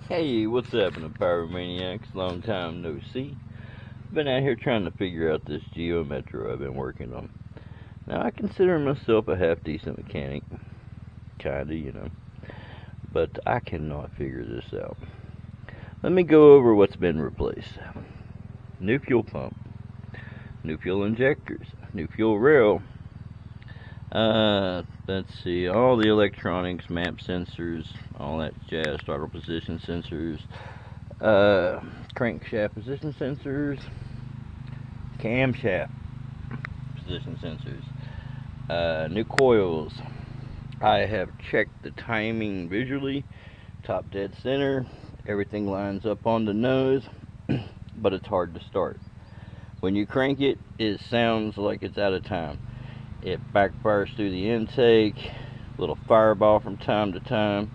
Hey, what's happening, Pyromaniacs? Long time no see. Been out here trying to figure out this Geo Metro I've been working on. Now, I consider myself a half-decent mechanic. Kinda. But I cannot figure this out. Let me go over what's been replaced. New fuel pump. New fuel injectors. New fuel rail. Let's see, all the electronics, map sensors, all that jazz, throttle position sensors, crankshaft position sensors, camshaft position sensors, new coils. I have checked the timing visually, top dead center, everything lines up on the nose, but it's hard to start. When you crank it, it sounds like it's out of time. It backfires through the intake, little fireball from time to time.